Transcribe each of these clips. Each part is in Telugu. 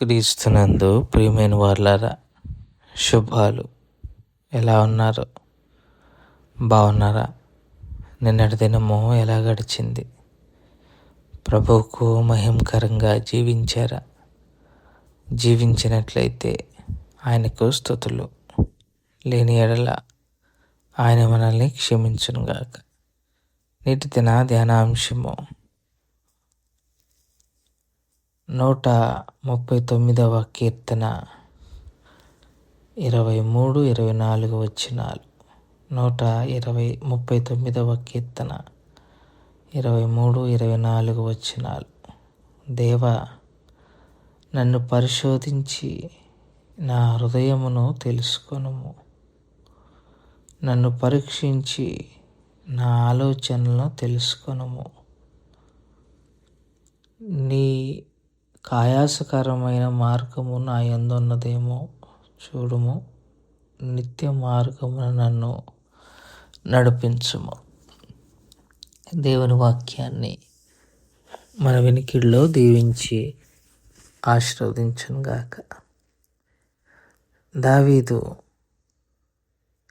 క్రీస్తునందు ప్రియమైన వారలారా, శుభాలు. ఎలా ఉన్నారు? బాగున్నారా? నిన్నటి దినము ఎలా గడిచింది? ప్రభువుకు మహిమకరంగా జీవించారా? జీవించినట్లయితే ఆయనకు స్తుతులు. లేని ఎడల ఆయన మనల్ని క్షమించునుగాక. నేటి దిన ధ్యానాంశము 139వ కీర్తన 23, 24 వచనాలు. 139వ కీర్తన 23, 24 వచనాలు. దేవా, నన్ను పరిశోధించి నా హృదయమును తెలుసుకొనుము. నన్ను పరీక్షించి నా ఆలోచనలను తెలుసుకొనుము. నీ ఆయాసకరమైన మార్గము నా యందున్నదేమో చూడుము. నిత్య మార్గమున నన్ను నడిపించుము. దేవుని వాక్యాన్ని మన వినికిడిలో దీవించి ఆశీర్వదించునుగాక. దావీదు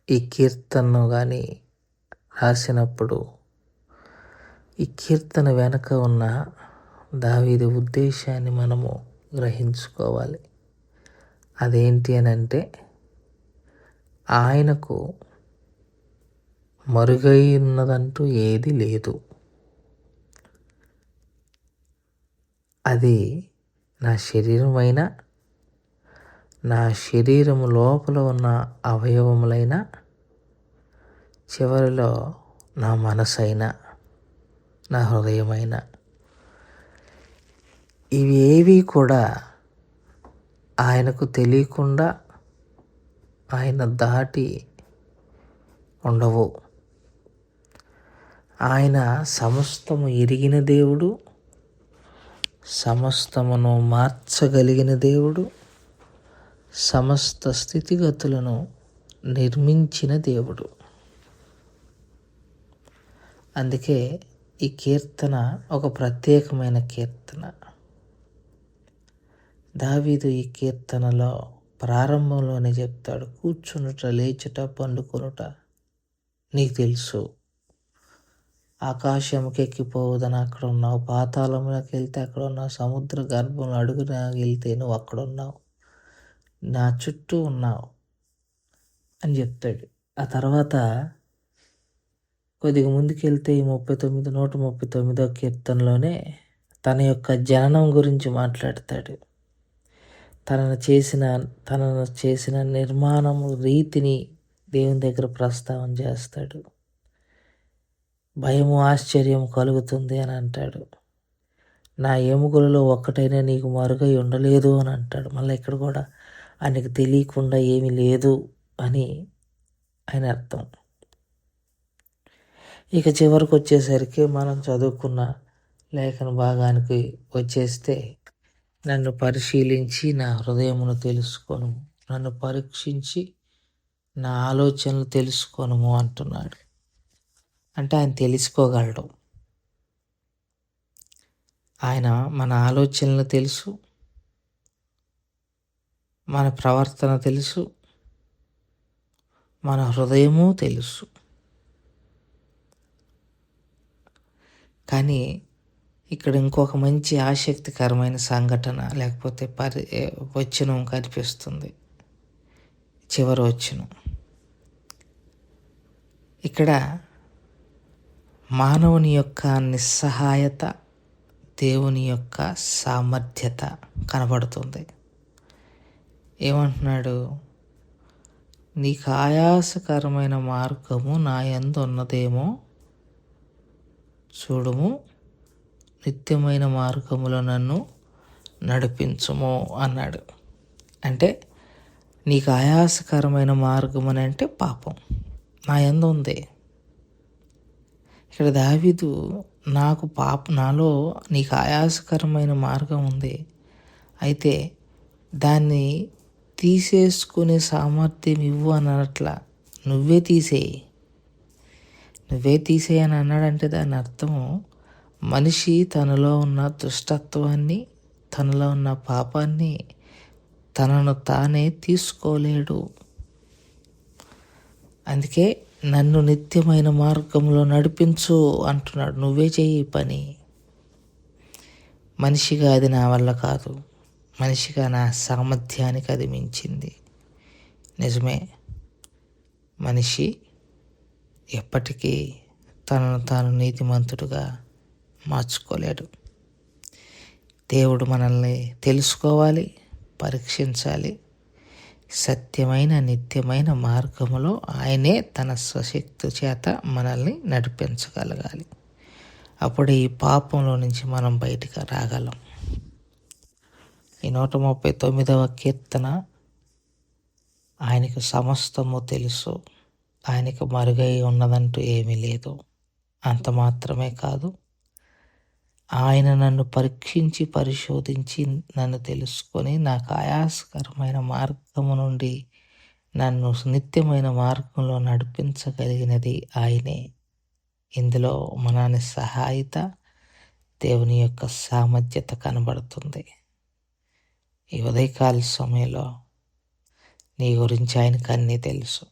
ఈ కీర్తనను కానీ రాసినప్పుడు ఈ కీర్తన వెనక ఉన్న దావీదు ఉద్దేశాన్ని మనము గ్రహించుకోవాలి. అదేంటి అని అంటే, ఆయనకు మరుగై ఉన్నదంటూ ఏది లేదు. అది నా శరీరమైన, నా శరీరము లోపల ఉన్న అవయవములైన, చివరిలో నా మనసైన, నా హృదయమైన, ఇవి ఏవి కూడా ఆయనకు తెలియకుండా ఆయన దాటి ఉండవు. ఆయన సమస్తము ఎరిగిన దేవుడు, సమస్తమును మార్చగలిగిన దేవుడు, సమస్త స్థితిగతులను నిర్మించిన దేవుడు. అందుకే ఈ కీర్తన ఒక ప్రత్యేకమైన కీర్తన. దావీదు ఈ కీర్తనలో ప్రారంభంలోనే చెప్తాడు, కూర్చునుట, లేచుట, పండుకొనుట నీకు తెలుసు. ఆకాశంకి ఎక్కిపోవదని అక్కడ ఉన్నావు, పాతాళంలోకి వెళ్తే అక్కడ ఉన్నావు, సముద్ర గర్భంలో అడుగున వెళ్తే నువ్వు అక్కడ ఉన్నావు, నా చుట్టూ ఉన్నావు అని చెప్తాడు. ఆ తర్వాత కొద్దిగా ముందుకెళ్తే ఈ 139వ కీర్తనలోనే తన యొక్క జననం గురించి మాట్లాడతాడు. తనను చేసిన నిర్మాణము రీతిని దేవుని దగ్గర ప్రస్తావన చేస్తాడు. భయము, ఆశ్చర్యం కలుగుతుంది అని అంటాడు. నా ఎముకలలో ఒక్కటైనా నీకు మరుగై ఉండలేదు అని అంటాడు. మళ్ళీ ఇక్కడ కూడా ఆయనకు తెలియకుండా ఏమీ లేదు అని ఆయన అర్థం. ఇక చివరికి వచ్చేసరికి మనం చదువుకున్న లేఖన భాగానికి వచ్చేస్తే, నన్ను పరిశీలించి నా హృదయమును తెలుసుకొను, నన్ను పరీక్షించి నా ఆలోచనలు తెలుసుకొనుము అంటున్నాడు. అంటే ఆయన తెలుసుకోగలడు. ఆయన మన ఆలోచనలు తెలుసు, మన ప్రవర్తన తెలుసు, మన హృదయము తెలుసు. కానీ ఇక్కడ ఇంకొక మంచి ఆసక్తికరమైన సంఘటన లేకపోతే వచనం కనిపిస్తుంది. చివరి వచనం. ఇక్కడ మానవుని యొక్క నిస్సహాయత, దేవుని యొక్క సామర్థ్యత కనబడుతుంది. ఏమంటున్నాడు? నీకు ఆయాసకరమైన మార్గము నా యందు ఉన్నదేమో చూడుము, నిత్యమైన మార్గములో నన్ను నడిపించుము అన్నాడు. అంటే నీకు ఆయాసకరమైన మార్గం అని అంటే పాపం నా యందు ఉంది. ఇక్కడ దావీదు నాలో నీకు ఆయాసకరమైన మార్గం ఉంది, అయితే దాన్ని తీసేసుకునే సామర్థ్యం ఇవ్వు అని అనట్లా, నువ్వే తీసేయి అని అన్నాడంటే దాని అర్థము మనిషి తనలో ఉన్న దుష్టత్వాన్ని, తనలో ఉన్న పాపాన్ని తనను తానే తీసుకోలేడు. అందుకే నన్ను నిత్యమైన మార్గంలో నడిపించు అంటున్నాడు. నువ్వే చెయ్యి పని. మనిషిగా అది నా వల్ల కాదు, మనిషిగా నా సామర్థ్యానికి అది మించింది. నిజమే, మనిషి ఎప్పటికీ తనను తాను నీతిమంతుడుగా మార్చుకోలేడు. దేవుడు మనల్ని తెలుసుకోవాలి, పరీక్షించాలి. సత్యమైన నిత్యమైన మార్గములో ఆయనే తన స్వశక్తి చేత మనల్ని నడిపించగలగాలి. అప్పుడు ఈ పాపంలో నుంచి మనం బయటికి రాగలం. ఈ 139వ కీర్తన, ఆయనకు సమస్తము తెలుసు, ఆయనకు మరుగై ఉన్నదంటూ ఏమీ లేదు. అంత మాత్రమే కాదు, ఆయన నన్ను పరీక్షించి పరిశోధించి నన్ను తెలుసుకొని నాకు ఆయాసకరమైన మార్గము నుండి నన్ను నిత్యమైన మార్గంలో నడిపించగలిగినది ఆయనే. ఇందులో మన సహాయత, దేవుని యొక్క సామర్థ్యత కనబడుతుంది. ఈ ఉదయకాల సమయంలో నీ గురించి ఆయనకు అన్నీ తెలుసు.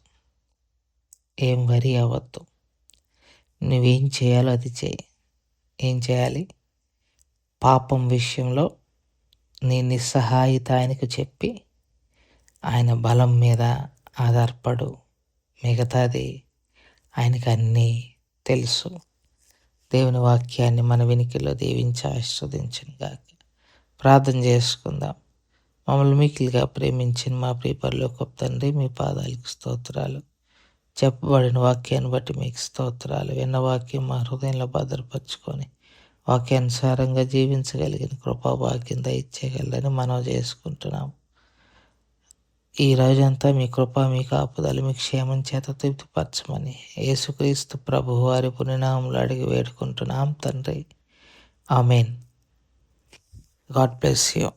ఏం వరి అవ్వద్దు. నువ్వేం చేయాలో అది చేయి. ఏం చేయాలి? పాపం విషయంలో నీ నిస్సహాయత ఆయనకు చెప్పి ఆయన బలం మీద ఆధారపడు. మిగతాది ఆయనకు అన్నీ తెలుసు. దేవుని వాక్యాన్ని మన వినికిలో దీవించి ఆశీర్వదించుగాక. ప్రార్థన చేసుకుందాం. మమ్మల్ని మిక్కిలిగా ప్రేమించిన మా ప్రియ పరలోకపు తండ్రి, మీ పాదాలకు స్తోత్రాలు. చెప్పబడిన వాక్యాన్ని బట్టి మీకు స్తోత్రాలు. విన్న వాక్యం మా హృదయంలో భద్రపరుచుకొని వాక్యానుసారంగా జీవించగలిగిన కృపాభాగ్యం దయచేయగలని మనం చేసుకుంటున్నాం. ఈ రోజంతా మీ కృప, మీ కాపుదలు, మీ క్షేమం చేత తృప్తిపరచమని యేసుక్రీస్తు ప్రభు వారి పుణ్యనామములో అడిగి వేడుకుంటున్నాం తండ్రి. ఆమేన్. God bless you.